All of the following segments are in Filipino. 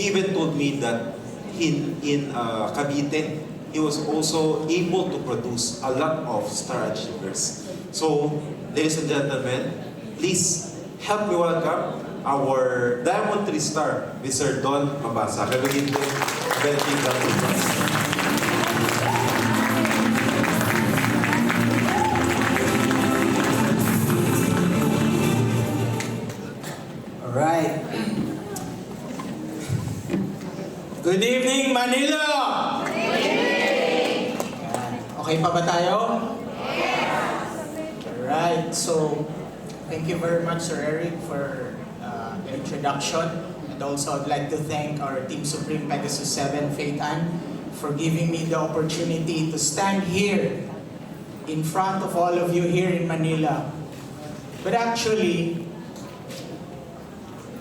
he even told me that in Cavite, he was also able to produce a lot of star achievers. So, ladies and gentlemen, please help me welcome our Diamond 3 star, Mr. Don Mabasa. Can we give him a very big round of applause? Alright. Good evening, Manila! Good evening! Okay pa ba tayo? Alright, so thank you very much, Sir Eric, for the introduction. And also I'd like to thank our Team Supreme Pegasus 7, Faith Ann, for giving me the opportunity to stand here in front of all of you here in Manila. But actually,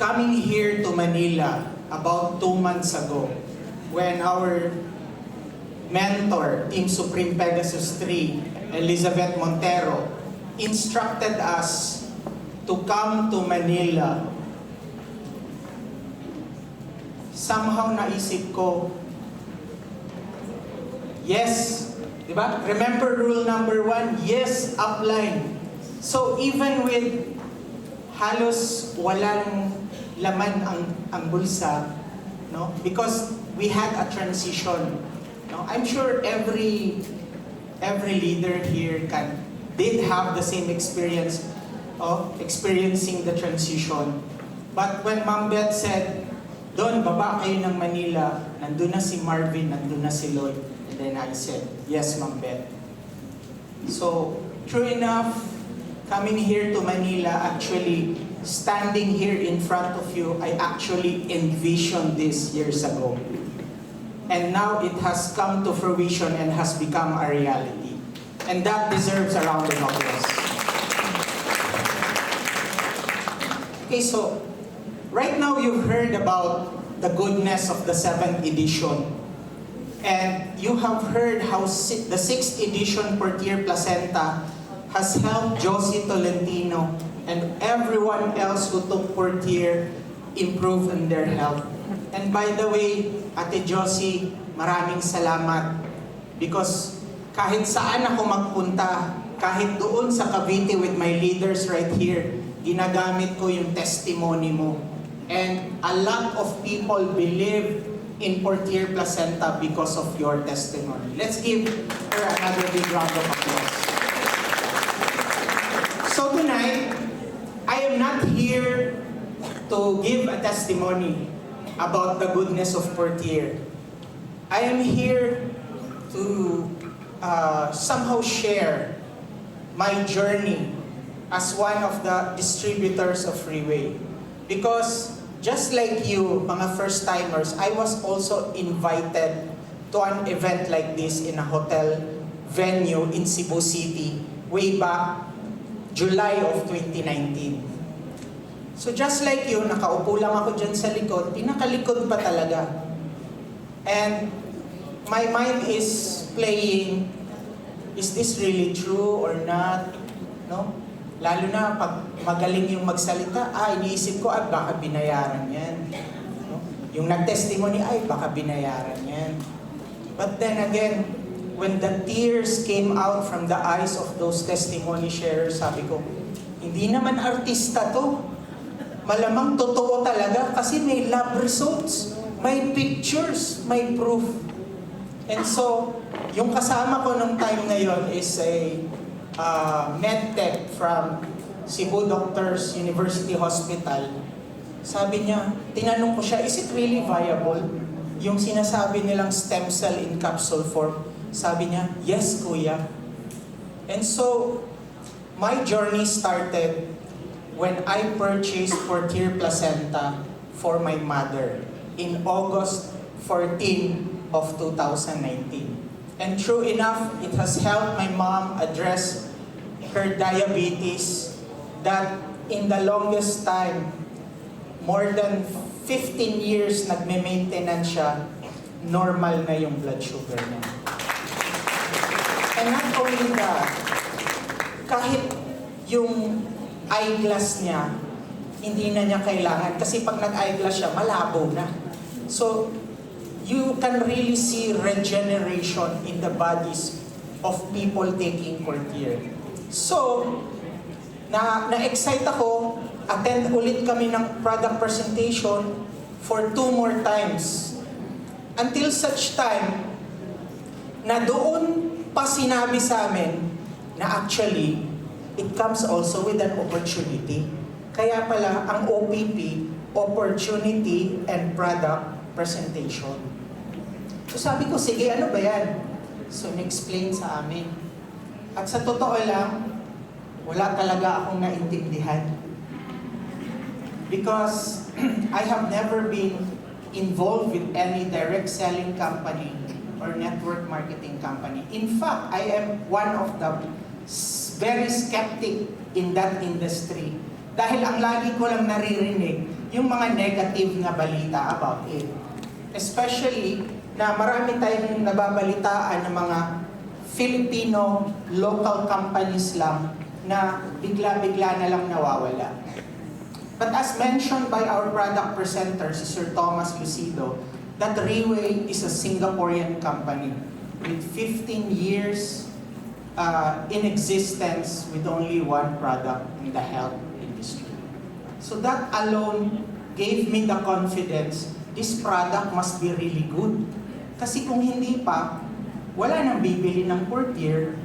coming here to Manila about 2 months ago, when our mentor, Team Supreme Pegasus 3, Elizabeth Montero, instructed us to come to Manila, somehow naisip ko, yes, di ba? Remember rule number 1? Yes, upline. So even with halos walang laman ang bulsa, no? Because we had a transition. No? I'm sure every leader here did have the same experience of experiencing the transition. But when Ma'am Beth said, "Don, baba kayo ng Manila," nandun na si Marvin, nandun na si Lloyd. And then I said, "Yes, Ma'am Beth." So, true enough, coming here to Manila, actually, standing here in front of you, I actually envisioned this years ago. And now it has come to fruition and has become a reality. And that deserves a round of applause. Okay, so, right now you've heard about the goodness of the 7th edition. And you have heard how the 6th edition Portier Placenta has helped Josie Tolentino and everyone else who took Portier improve in their health. And by the way, Ate Josie, maraming salamat because kahit saan ako magpunta, kahit doon sa Cavite with my leaders right here, ginagamit ko yung testimony mo. And a lot of people believe in Portier Placenta because of your testimony. Let's give her another big round of applause. So tonight, I am not here to give a testimony about the goodness of Portier. I am here to somehow share my journey as one of the distributors of Freeway. Because just like you, mga first-timers, I was also invited to an event like this in a hotel venue in Cebu City way back July of 2019. So just like you, nakaupo lang ako dyan sa likod, pinakalikod pa talaga. And my mind is playing, is this really true or not? No? Lalo na pag magaling yung magsalita, iniisip ko, baka binayaran yan. No? Yung nag-testimony, baka binayaran yan. But then again, when the tears came out from the eyes of those testimony sharers, sabi ko, hindi naman artista to. Malamang totoo talaga kasi may lab results, may pictures, may proof. And so, yung kasama ko nung time na yon is a medtech from Cebu Doctors University Hospital. Sabi niya, tinanong ko siya, is it really viable? Yung sinasabi nilang stem cell in capsule form. Sabi niya, yes, kuya. And so, my journey started when I purchased Portier Placenta for my mother in August 14 of 2019. And true enough, it has helped my mom address her diabetes that in the longest time, more than 15 years nagme-maintenance siya, normal na yung blood sugar niya. And not only that, kahit yung eyeglass niya, hindi na niya kailangan. Kasi pag nag-eyeglass siya, malabo na. So, you can really see regeneration in the bodies of people taking Courtier. So, na-excite ako, attend ulit kami ng product presentation for 2 more times. Until such time, na doon pa sinabi sa amin na actually, it comes also with an opportunity. Kaya pala, ang OPP, Opportunity and Product Presentation. So sabi ko, sige, ano ba yan? So, in-explain sa amin. At sa totoo lang, wala talaga akong naintindihan. Because I have never been involved with any direct selling company or network marketing company. In fact, I am one of the very skeptic in that industry. Dahil ang lagi ko lang naririnig, yung mga negative na balita about it. Especially na marami tayong nababalitaan ng mga Filipino local companies lang na bigla-bigla na lang nawawala. But as mentioned by our product presenter, si Sir Thomas Lucido, that Riway is a Singaporean company with 15 years in existence with only one product in the health industry. So that alone gave me the confidence, this product must be really good. Kasi kung hindi pa, wala nang bibili ng Courtier,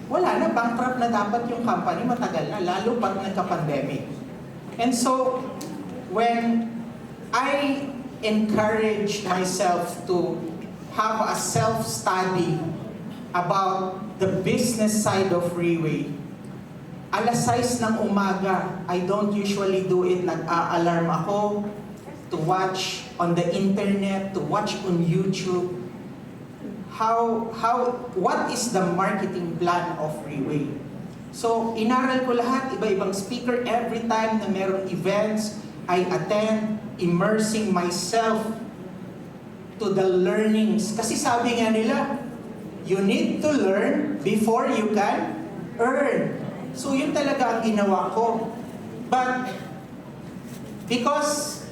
wala na, bankrupt na dapat yung company, matagal na, lalo pag nagka-pandemic. And so, when I encourage myself to have a self-study about the business side of Riway, alas 6 ng umaga, I don't usually do it, nag-a-alarm ako to watch on the internet, to watch on YouTube, what is the marketing plan of Riway. So, inaral ko lahat, iba-ibang speaker. Every time na merong events, I attend, immersing myself to the learnings. Kasi sabi nga nila, you need to learn before you can earn. So, yun talaga ang ginawa ko. But, because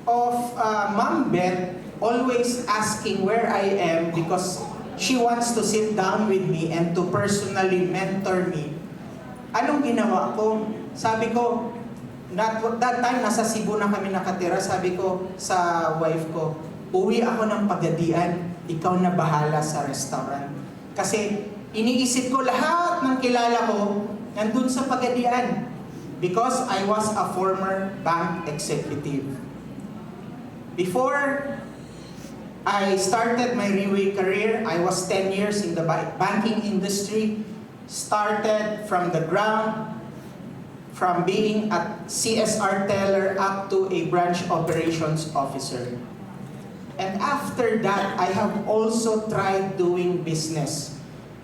of Ma'am Beth always asking where I am because she wants to sit down with me and to personally mentor me, anong ginawa ko? Sabi ko, that time nasa Cebu na kami nakatira, sabi ko sa wife ko, uwi ako ng Pagadian, ikaw na bahala sa restaurant. Kasi iniisip ko lahat ng kilala ko nandun sa Pagadian because I was a former bank executive. Before I started my Riway career, I was 10 years in the banking industry. Started from the ground, from being a CSR teller up to a branch operations officer. And after that, I have also tried doing business.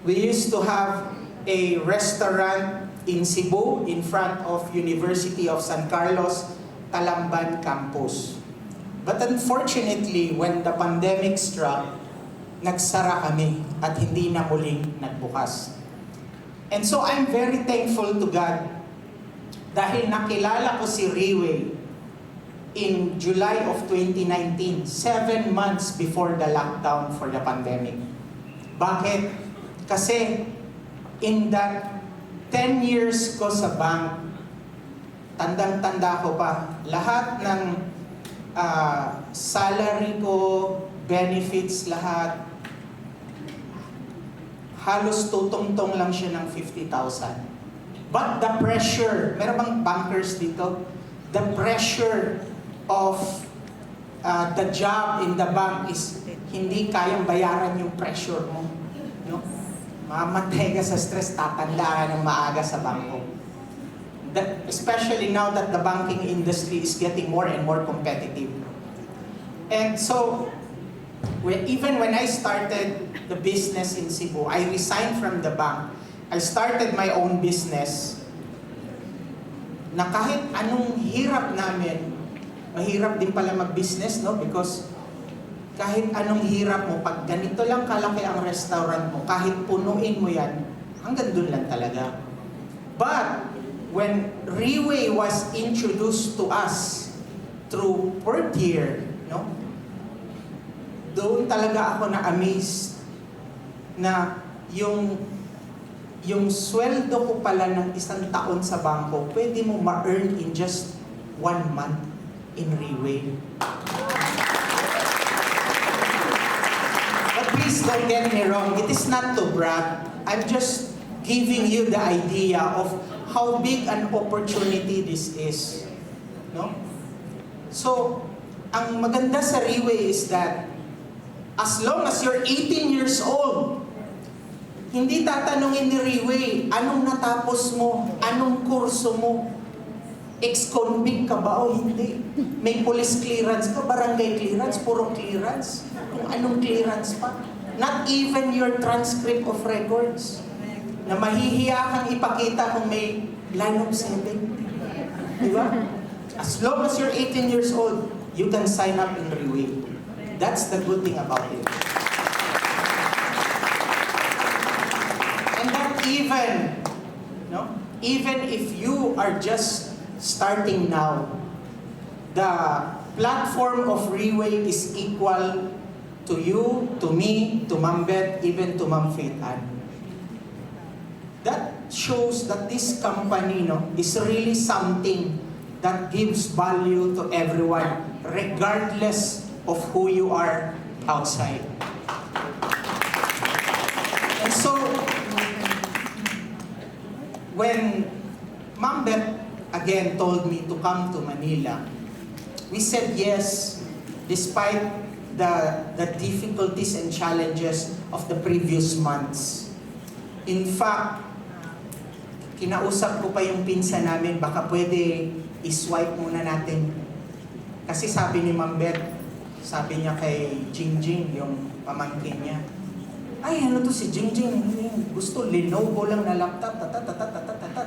We used to have a restaurant in Cebu in front of University of San Carlos, Talamban campus. But unfortunately, when the pandemic struck, nagsara kami at hindi na muling nagbukas. And so I'm very thankful to God dahil nakilala ko si Riway in July of 2019, 7 months before the lockdown for the pandemic. Bakit? Kasi in that 10 years ko sa bank, tandang-tanda ko pa, lahat ng salary ko, benefits, lahat, halos tutong-tong lang siya ng 50,000. But the pressure, meron bang bankers dito? The pressure of the job in the bank is hindi kayang bayaran yung pressure mo. No? Mamatay ka sa stress, tatanda ng maaga sa bangko. Especially now that the banking industry is getting more and more competitive. And so, even when I started the business in Cebu, I resigned from the bank. I started my own business na kahit anong hirap namin, mahirap din pala mag-business, no? Because kahit anong hirap mo, pag ganito lang kalaki ang restaurant mo, kahit punuin mo yan, hanggang dun lang talaga. But, when Riway was introduced to us through Courtier, no? doon talaga ako na-amazed na yung sweldo ko pala ng isang taon sa bangko, pwede mo ma-earn in just 1 month in Riway. But please don't get me wrong, it is not to brag. I'm just giving you the idea of how big an opportunity this is. No? So, ang maganda sa Riway is that as long as you're 18 years old, hindi tatanungin ni Riway, anong natapos mo? Anong kurso mo? Ex-convict ka ba o hindi? May police clearance ka, barangay clearance, puro clearance. Kung anong clearance pa. Not even your transcript of records. Na mahihiya kang ipakita kung may line of 7. Di ba? As long as you're 18 years old, you can sign up in Riway. That's the good thing about it. And that even if you are just starting now, the platform of Riway is equal to you, to me, to Ma'am Beth, even to Ma'am Faith Ann. That shows that this company is really something that gives value to everyone, regardless of who you are outside. And so, when Ma'am Beth again told me to come to Manila, we said yes, despite the difficulties and challenges of the previous months. In fact, kinausap ko pa yung pinsan namin, baka pwede i-swipe muna natin. Kasi sabi ni Ma'am Beth, sabi niya kay Jingjing, yung pamangkin niya, ay, ano to si Jingjing, gusto Lenovo lang na laptop,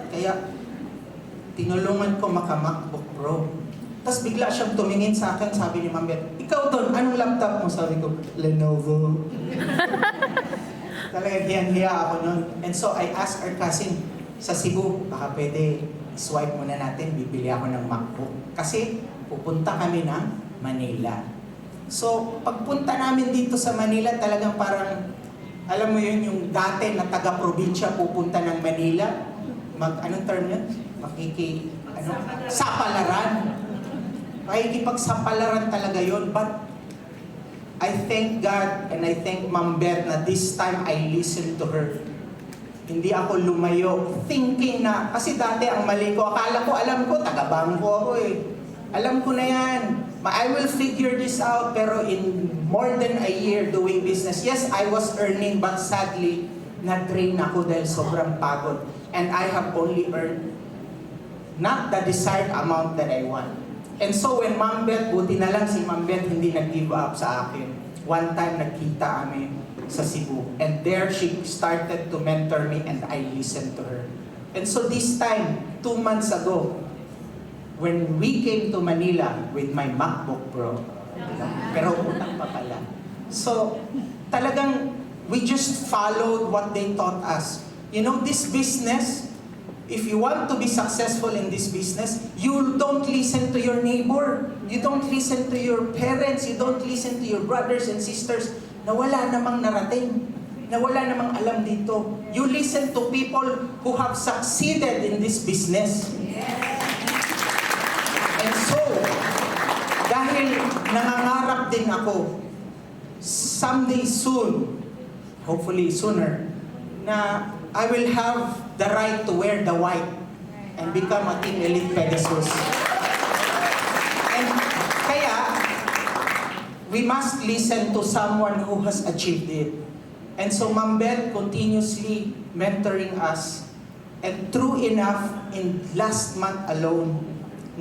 Kaya, tinulungan ko maka-MacBook Pro. Tapos bigla siyang tumingin sa akin, sabi ni Ma'am Beth, ikaw Don, anong laptop mo? Sabi ko, Lenovo. Talaga, hiyan-hiya ako nun. And so, I asked our cousin sa Cebu, baka pwede swipe muna natin, bibili ako ng MacBook. Kasi, pupunta kami ng Manila. So, pagpunta namin dito sa Manila, talagang parang, alam mo yun, yung dati na taga-probinsya pupunta ng Manila, anong term yun? Sapalaran. Makikipagsapalaran talaga yun. But, I thank God and I thank Ma'am Beth na this time I listened to her. Hindi ako lumayo, thinking na, kasi dati ang mali ko, akala ko, alam ko, taga-bangko ako eh. Alam ko na yan. I will figure this out, pero in more than a year doing business, yes, I was earning, but sadly, na-drain ako dahil sobrang pagod. And I have only earned not the desired amount that I want. And so when Ma'am Beth, buti na lang si Ma'am Beth hindi nag-give up sa akin. One time nagkita kami sa Cebu. And there she started to mentor me and I listened to her. And so this time, 2 months ago, when we came to Manila with my MacBook Pro, pero utang pa pala. So, talagang we just followed what they taught us. You know, this business, if you want to be successful in this business, you don't listen to your neighbor. You don't listen to your parents. You don't listen to your brothers and sisters na wala namang narating, na wala namang alam dito. You listen to people who have succeeded in this business. And so, dahil nangangarap din ako, someday soon, hopefully sooner, na I will have the right to wear the white and become a Team Elite Pegasus. And kaya, we must listen to someone who has achieved it. And so Ma'am Beth continuously mentoring us. And true enough, in last month alone,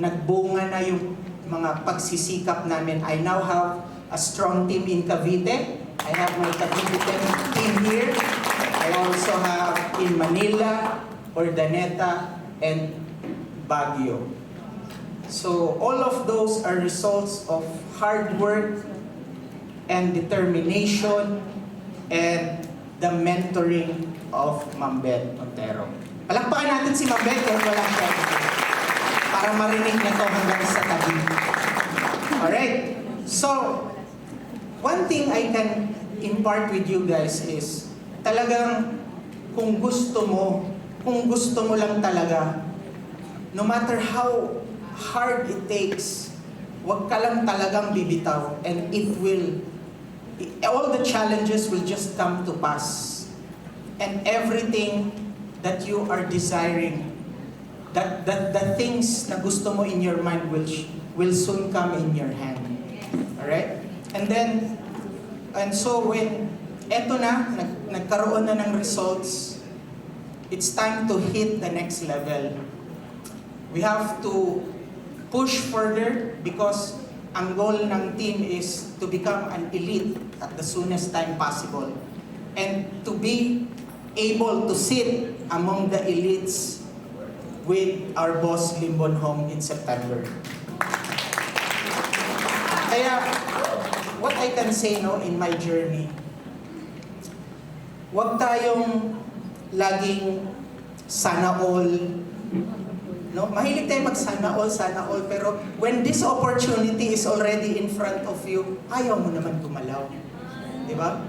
nagbunga na yung mga pagsisikap namin. I now have a strong team in Cavite. I have my Cavite team here. I also have in Manila, Urdaneta, and Baguio. So all of those are results of hard work and determination and the mentoring of Ma'am Beth Montero. Palakpakan natin si Ma'am Beth kahit wala siya. Para marinig na to hanggang sa tabi. Alright. So, one thing I can impart with you guys is, talagang kung gusto mo lang talaga, no matter how hard it takes, wag ka lang talagang bibitaw, and all the challenges will just come to pass. And everything that you are desiring, that the things na gusto mo in your mind will soon come in your hand. Alright? And so when eto na, nagkaroon na ng results, it's time to hit the next level. We have to push further because ang goal ng team is to become an elite at the soonest time possible. And to be able to sit among the elites with our boss Limbon Hong in September. Kaya, what I can say in my journey, wag tayong laging sana all. No? Mahilig tayo mag sana all, pero when this opportunity is already in front of you, ayaw mo naman gumalaw. Di ba?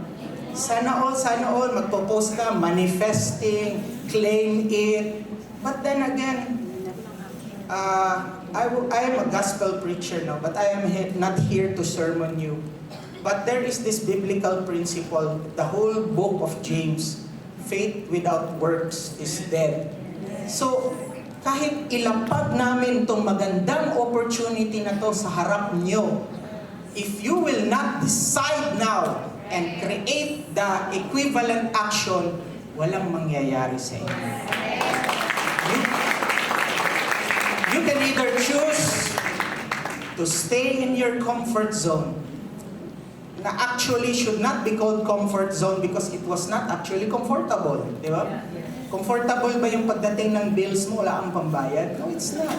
Sana all, magpo-post ka, manifesting, claim it. But then again, I am a gospel preacher now, but I am not here to sermon you. But there is this biblical principle, the whole book of James, faith without works is dead. So, kahit ilapag namin itong magandang opportunity na to sa harap nyo, if you will not decide now and create the equivalent action, walang mangyayari sa inyo. You can either choose to stay in your comfort zone, na actually should not be called comfort zone because it was not actually comfortable. Di ba? Comfortable ba yung pagdating ng bills mo, wala kang pambayad? No, it's not.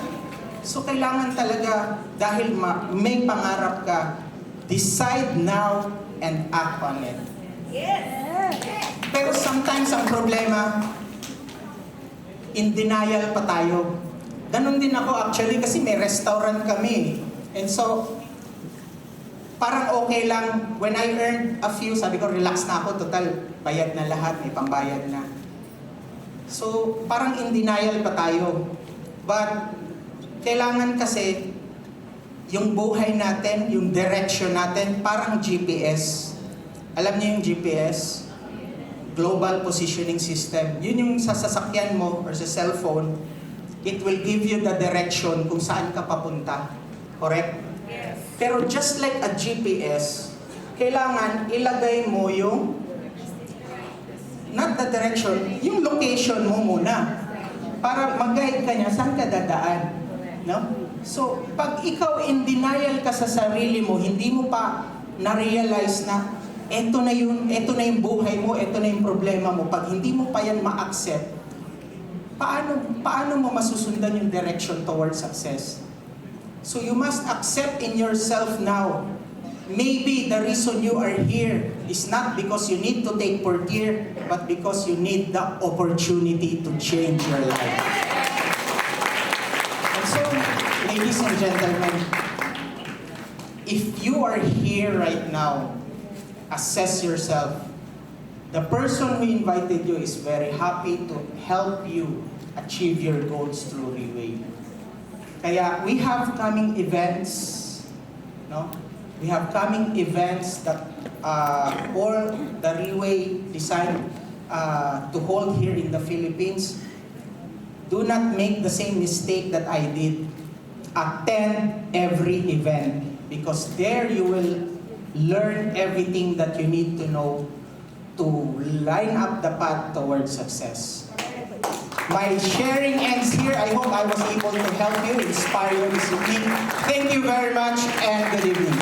So kailangan talaga, dahil may pangarap ka, decide now and act on it. Pero sometimes ang problema, in denial pa tayo. Ganon din ako actually kasi may restaurant kami. And so, parang okay lang. When I earned a few, sabi ko, relax na ako. Total, bayad na lahat. May pambayad na. So, parang in denial pa tayo. But, kailangan kasi, yung buhay natin, yung direction natin, parang GPS. Alam niyo yung GPS? Global Positioning System. Yun yung sa sasakyan mo or sa cellphone, it will give you the direction kung saan ka papunta. Correct? Yes. Pero just like a GPS, kailangan ilagay mo yung, not the direction, yung location mo muna. Para mag-guide ka niya, saan ka dadaan. No? So, pag ikaw in denial ka sa sarili mo, hindi mo pa na-realize na eto na yung buhay mo, eto na yung problema mo. Pag hindi mo pa yan ma-accept, paano mo masusundan yung direction towards success? So you must accept in yourself now. Maybe the reason you are here is not because you need to take Portier, but because you need the opportunity to change your life. And so, ladies and gentlemen, if you are here right now, assess yourself. The person who invited you is very happy to help you achieve your goals through Reway. Kaya we have coming events, no? We have coming events that all the Reway designed to hold here in the Philippines. Do not make the same mistake that I did. Attend every event because there you will learn everything that you need to know to line up the path towards success. My sharing ends here. I hope I was able to help you, inspire you this evening. Thank you very much and good evening.